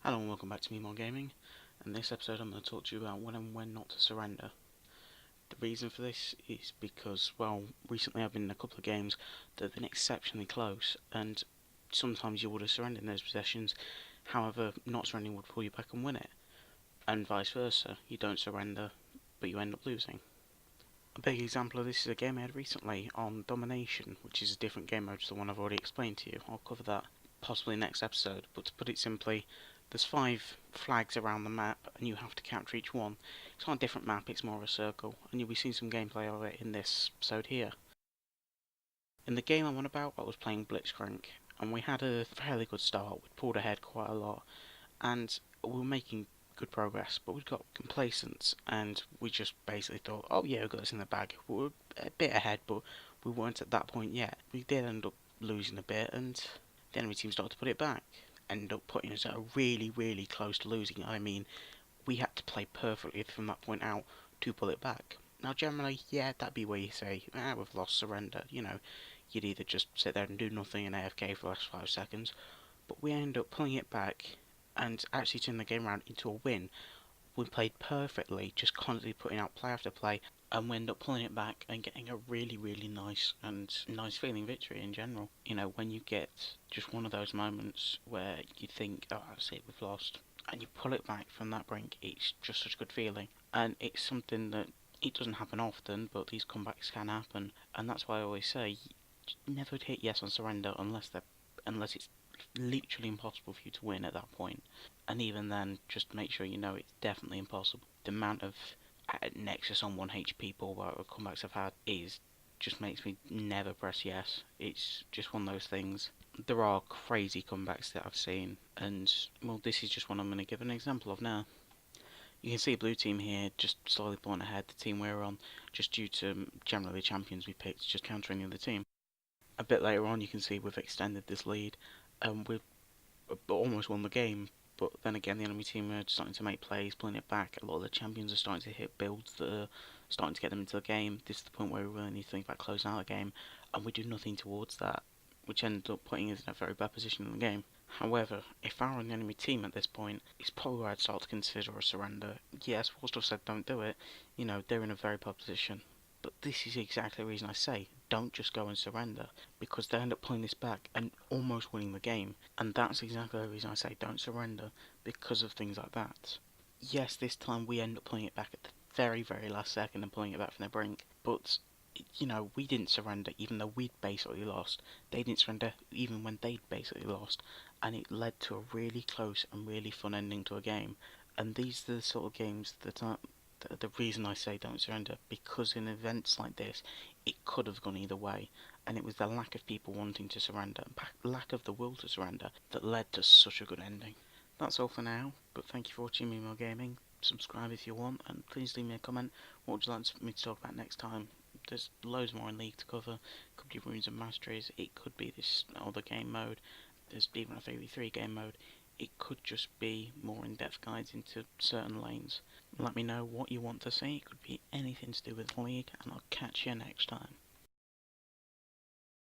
Hello and welcome back to Me More Gaming. In this episode I'm going to talk to you about when and when not to surrender. The reason for this is because, well, recently I've been in a couple of games that have been exceptionally close, and sometimes you would have surrendered in those possessions, however not surrendering would pull you back and win it. And vice versa, you don't surrender but you end up losing. A big example of this is a game I had recently on Domination, which is a different game mode to the one I've already explained to you. I'll cover that possibly next episode, but to put it simply, there's 5 flags around the map and you have to capture each one. It's not a different map, it's more of a circle, and you'll be seeing some gameplay of it in this episode here. In the game I'm on about, I was playing Blitzcrank, and we had a fairly good start. We'd pulled ahead quite a lot, and we were making good progress, but we got complacent, and we just basically thought, oh yeah, we've got this in the bag. We were a bit ahead, but we weren't at that point yet. We did end up losing a bit, and the enemy team started to put it back. Ended up putting us at a really close to losing. I mean, we had to play perfectly from that point out to pull it back. Now, generally, yeah, that'd be where you say, we've lost, surrender. You know, you'd either just sit there and do nothing and AFK for the last 5 seconds, but we ended up pulling it back and actually turning the game around into a win. We played perfectly, just constantly putting out play after play, and we ended up pulling it back and getting a really nice and nice feeling victory in general. You know, when you get just one of those moments where you think, oh, that's it, we've lost, and you pull it back from that brink, it's just such a good feeling. And it's something that it doesn't happen often, but these comebacks can happen, and that's why I always say, never hit yes on surrender unless it's literally impossible for you to win at that point. And even then, just make sure you know it's definitely impossible. The amount of Nexus on 1 HP pull comebacks I've had is just makes me never press yes. It's just one of those things. There are crazy comebacks that I've seen, and well, this is just one I'm going to give an example of now. You can see blue team here just slowly pulling ahead. The team we're on, just due to generally champions we picked, just countering the other team. A bit later on, you can see we've extended this lead, and we've almost won the game. But then again, the enemy team are starting to make plays, pulling it back. A lot of the champions are starting to hit builds that are starting to get them into the game. This is the point where we really need to think about closing out the game, and we do nothing towards that, which ends up putting us in a very bad position in the game. However, if I were an enemy team at this point, it's probably where I'd start to consider a surrender. Yes, Warstuff said don't do it. You know, they're in a very bad position. But this is exactly the reason I say, don't just go and surrender, because they end up pulling this back and almost winning the game. And that's exactly the reason I say don't surrender, because of things like that. Yes, this time we end up pulling it back at the very last second and pulling it back from the brink, but you know, we didn't surrender even though we'd basically lost. They didn't surrender even when they'd basically lost, and it led to a really close and really fun ending to a game. And these are the sort of games that are the reason I say don't surrender, because in events like this, it could have gone either way, and it was the lack of people wanting to surrender, lack of the will to surrender, that led to such a good ending. That's all for now, but thank you for watching Me More Gaming. Subscribe if you want, and please leave me a comment. What would you like me to talk about next time? There's loads more in League to cover. Could be Runes and Masteries, it could be this other game mode, there's even a 3v3 game mode. It could just be more in-depth guides into certain lanes. Let me know what you want to see. It could be anything to do with League, and I'll catch you next time.